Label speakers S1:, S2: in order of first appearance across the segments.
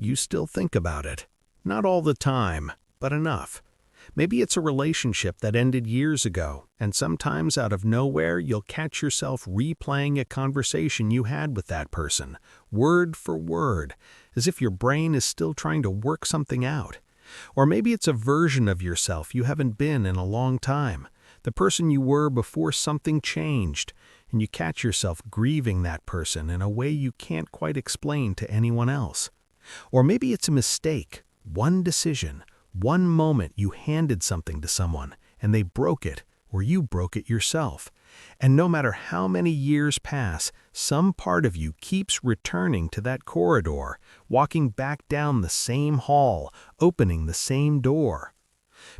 S1: you still think about it. Not all the time, but enough. Maybe it's a relationship that ended years ago, and sometimes out of nowhere you'll catch yourself replaying a conversation you had with that person, word for word, as if your brain is still trying to work something out. Or maybe it's a version of yourself you haven't been in a long time, the person you were before something changed, and you catch yourself grieving that person in a way you can't quite explain to anyone else. Or maybe it's a mistake, one decision, one moment you handed something to someone, and they broke it, or you broke it yourself. And no matter how many years pass, some part of you keeps returning to that corridor, walking back down the same hall, opening the same door.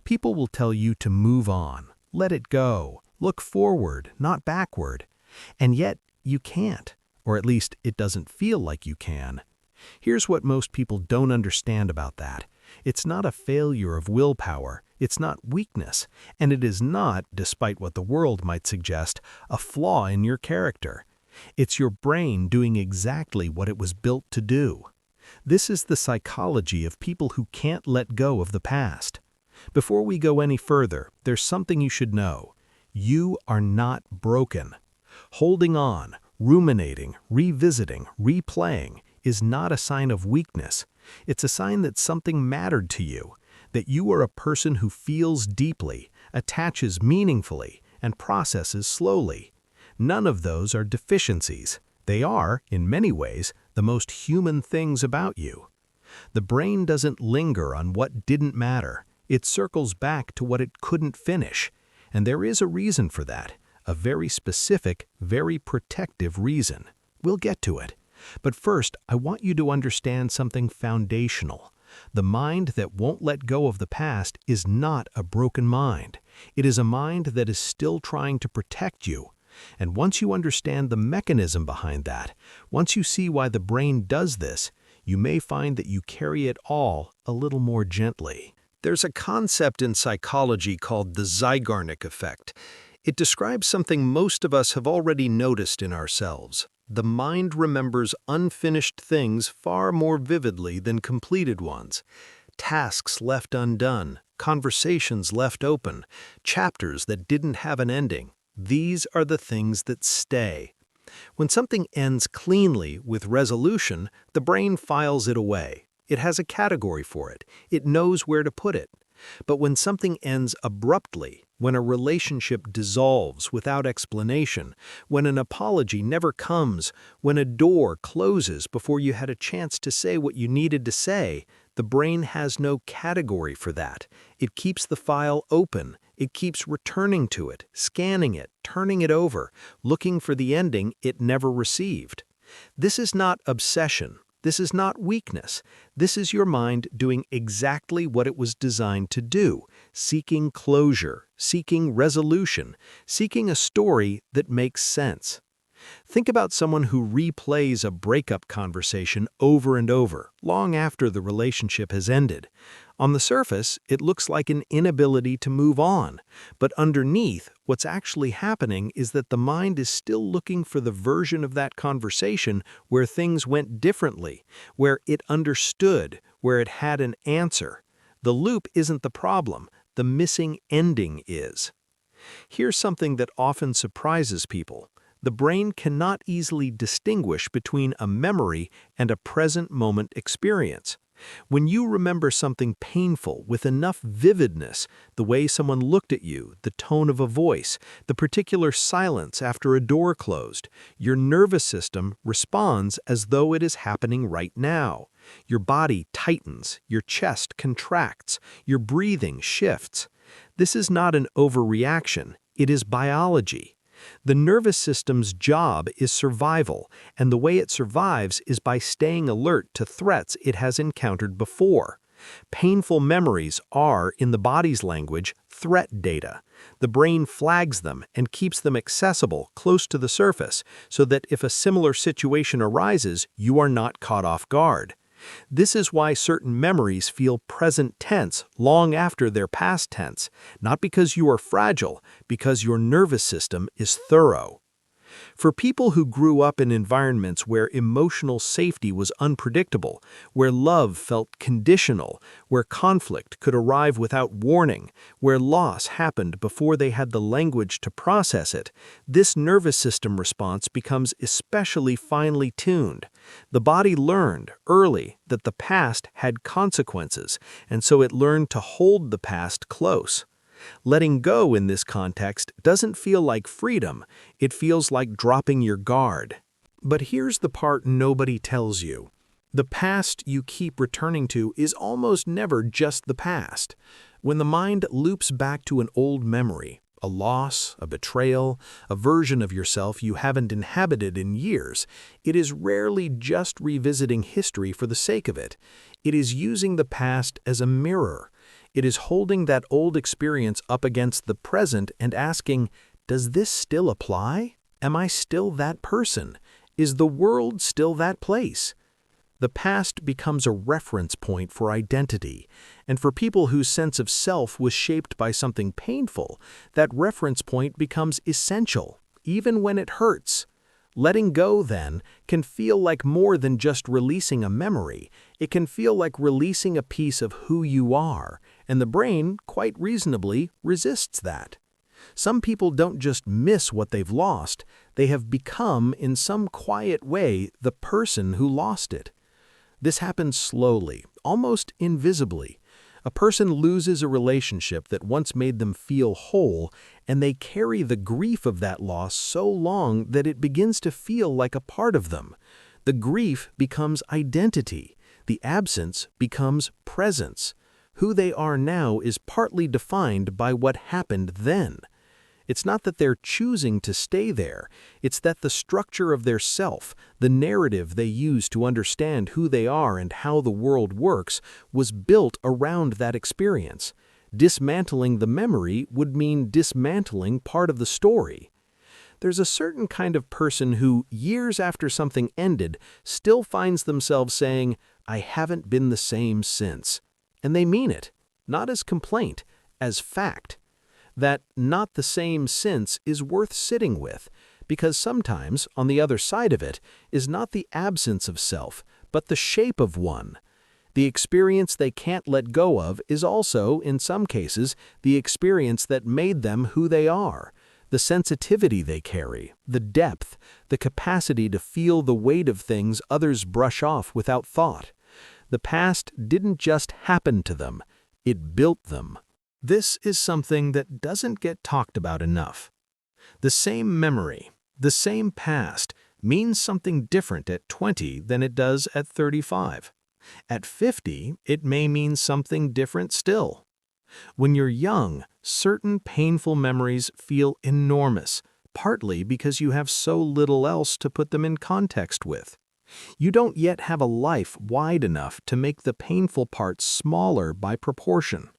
S1: People will tell you to move on, let it go, look forward, not backward. And yet, you can't, or at least it doesn't feel like you can. Here's what most people don't understand about that. It's not a failure of willpower, it's not weakness, and it is not, despite what the world might suggest, a flaw in your character. It's your brain doing exactly what it was built to do. This is the psychology of people who can't let go of the past. Before we go any further, there's something you should know. You are not broken. Holding on, ruminating, revisiting, replaying is not a sign of weakness. It's a sign that something mattered to you, that you are a person who feels deeply, attaches meaningfully, and processes slowly. None of those are deficiencies. They are, in many ways, the most human things about you. The brain doesn't linger on what didn't matter. It circles back to what it couldn't finish. And there is a reason for that, a very specific, very protective reason. We'll get to it. But first, I want you to understand something foundational. The mind that won't let go of the past is not a broken mind. It is a mind that is still trying to protect you. And once you understand the mechanism behind that, once you see why the brain does this, you may find that you carry it all a little more gently. There's a concept in psychology called the Zeigarnik Effect. It describes something most of us have already noticed in ourselves. The mind remembers unfinished things far more vividly than completed ones. Tasks left undone, conversations left open, chapters that didn't have an ending. These are the things that stay. When something ends cleanly with resolution, the brain files it away. It has a category for it. It knows where to put it. But when something ends abruptly, when a relationship dissolves without explanation, when an apology never comes, when a door closes before you had a chance to say what you needed to say, the brain has no category for that. It keeps the file open. It keeps returning to it, scanning it, turning it over, looking for the ending it never received. This is not obsession. This is not weakness. This is your mind doing exactly what it was designed to do, seeking closure, seeking resolution, seeking a story that makes sense. Think about someone who replays a breakup conversation over and over, long after the relationship has ended. On the surface, it looks like an inability to move on, but underneath, what's actually happening is that the mind is still looking for the version of that conversation where things went differently, where it understood, where it had an answer. The loop isn't the problem, the missing ending is. Here's something that often surprises people. The brain cannot easily distinguish between a memory and a present moment experience. When you remember something painful with enough vividness, the way someone looked at you, the tone of a voice, the particular silence after a door closed, your nervous system responds as though it is happening right now. Your body tightens, your chest contracts, your breathing shifts. This is not an overreaction, it is biology. The nervous system's job is survival, and the way it survives is by staying alert to threats it has encountered before. Painful memories are, in the body's language, threat data. The brain flags them and keeps them accessible, close to the surface, so that if a similar situation arises, you are not caught off guard. This is why certain memories feel present tense long after their past tense, not because you are fragile, because your nervous system is thorough. For people who grew up in environments where emotional safety was unpredictable, where love felt conditional, where conflict could arrive without warning, where loss happened before they had the language to process it, this nervous system response becomes especially finely tuned. The body learned early that the past had consequences, and so it learned to hold the past close. Letting go in this context doesn't feel like freedom, it feels like dropping your guard. But here's the part nobody tells you. The past you keep returning to is almost never just the past. When the mind loops back to an old memory, a loss, a betrayal, a version of yourself you haven't inhabited in years, it is rarely just revisiting history for the sake of it. It is using the past as a mirror. It is holding that old experience up against the present and asking, does this still apply? Am I still that person? Is the world still that place? The past becomes a reference point for identity, and for people whose sense of self was shaped by something painful, that reference point becomes essential, even when it hurts. Letting go, then, can feel like more than just releasing a memory. It can feel like releasing a piece of who you are, and the brain, quite reasonably, resists that. Some people don't just miss what they've lost, they have become, in some quiet way, the person who lost it. This happens slowly, almost invisibly. A person loses a relationship that once made them feel whole, and they carry the grief of that loss so long that it begins to feel like a part of them. The grief becomes identity. The absence becomes presence. Who they are now is partly defined by what happened then. It's not that they're choosing to stay there, it's that the structure of their self, the narrative they use to understand who they are and how the world works, was built around that experience. Dismantling the memory would mean dismantling part of the story. There's a certain kind of person who, years after something ended, still finds themselves saying, "I haven't been the same since." And they mean it, not as complaint, as fact. That "not the same since" is worth sitting with, because sometimes, on the other side of it, is not the absence of self, but the shape of one. The experience they can't let go of is also, in some cases, the experience that made them who they are. The sensitivity they carry, the depth, the capacity to feel the weight of things others brush off without thought. The past didn't just happen to them, it built them. This is something that doesn't get talked about enough. The same memory, the same past, means something different at 20 than it does at 35. At 50, it may mean something different still. When you're young, certain painful memories feel enormous, partly because you have so little else to put them in context with. You don't yet have a life wide enough to make the painful parts smaller by proportion.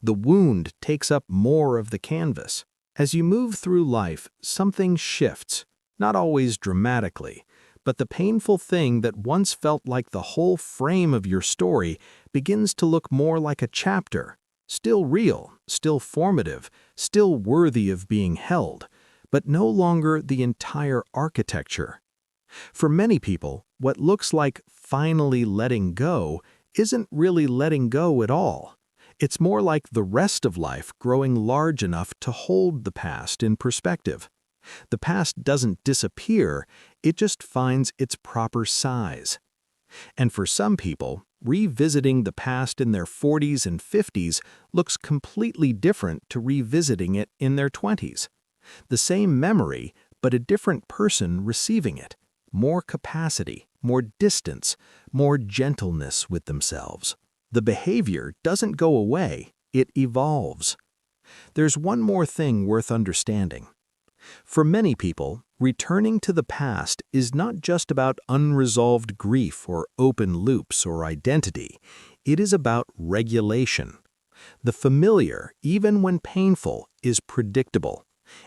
S1: The wound takes up more of the canvas. As you move through life, something shifts, not always dramatically, but the painful thing that once felt like the whole frame of your story begins to look more like a chapter, still real, still formative, still worthy of being held, but no longer the entire architecture. For many people, what looks like finally letting go isn't really letting go at all. It's more like the rest of life growing large enough to hold the past in perspective. The past doesn't disappear, it just finds its proper size. And for some people, revisiting the past in their 40s and 50s looks completely different to revisiting it in their 20s. The same memory, but a different person receiving it. More capacity, more distance, more gentleness with themselves. The behavior doesn't go away, it evolves. There's one more thing worth understanding. For many people, returning to the past is not just about unresolved grief or open loops or identity. It is about regulation. The familiar, even when painful, is predictable.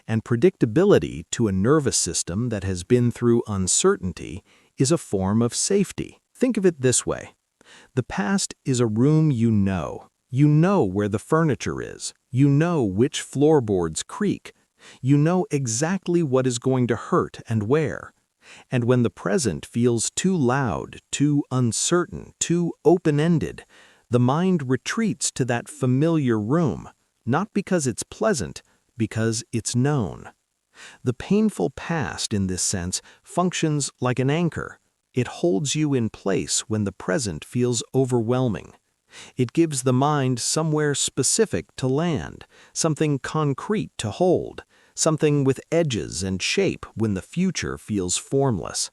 S1: And predictability to a nervous system that has been through uncertainty is a form of safety. Think of it this way. The past is a room you know. You know where the furniture is. You know which floorboards creak. You know exactly what is going to hurt and where. And when the present feels too loud, too uncertain, too open-ended, the mind retreats to that familiar room, not because it's pleasant, because it's known. The painful past, in this sense, functions like an anchor. It holds you in place when the present feels overwhelming. It gives the mind somewhere specific to land, something concrete to hold, something with edges and shape when the future feels formless.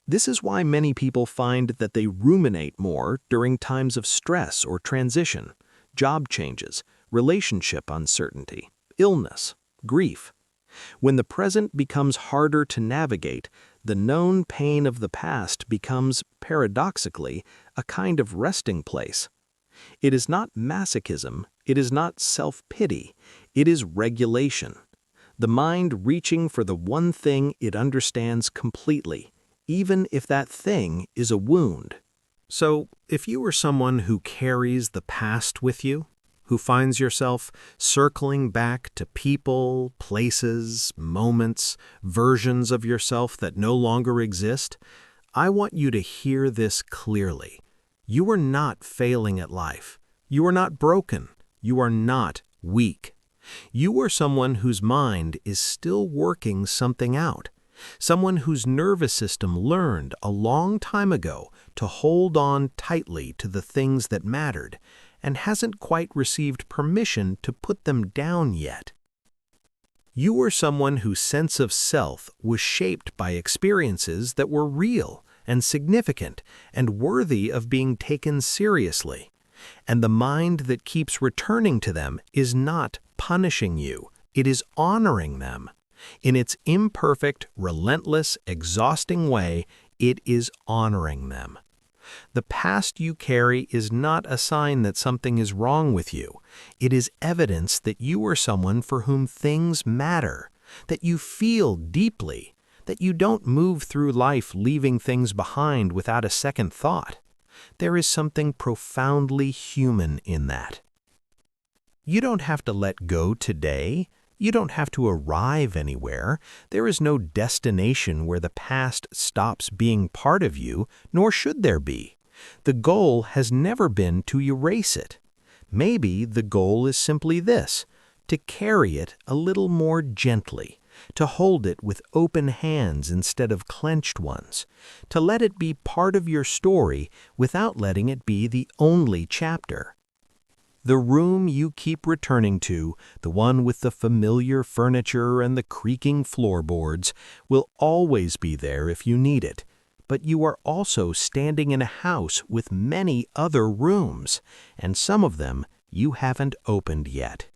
S1: This is why many people find that they ruminate more during times of stress or transition, job changes, relationship uncertainty, illness, grief. When the present becomes harder to navigate, the known pain of the past becomes, paradoxically, a kind of resting place. It is not masochism, it is not self-pity, it is regulation. The mind reaching for the one thing it understands completely, even if that thing is a wound. So, if you are someone who carries the past with you, who finds yourself circling back to people, places, moments, versions of yourself that no longer exist, I want you to hear this clearly. You are not failing at life. You are not broken. You are not weak. You are someone whose mind is still working something out. Someone whose nervous system learned a long time ago to hold on tightly to the things that mattered, and hasn't quite received permission to put them down yet. You are someone whose sense of self was shaped by experiences that were real and significant and worthy of being taken seriously. And the mind that keeps returning to them is not punishing you, it is honoring them. In its imperfect, relentless, exhausting way, it is honoring them. The past you carry is not a sign that something is wrong with you. It is evidence that you are someone for whom things matter, that you feel deeply, that you don't move through life leaving things behind without a second thought. There is something profoundly human in that. You don't have to let go today. You don't have to arrive anywhere. There is no destination where the past stops being part of you, nor should there be. The goal has never been to erase it. Maybe the goal is simply this: to carry it a little more gently, to hold it with open hands instead of clenched ones, to let it be part of your story without letting it be the only chapter. The room you keep returning to, the one with the familiar furniture and the creaking floorboards, will always be there if you need it. But you are also standing in a house with many other rooms, and some of them you haven't opened yet.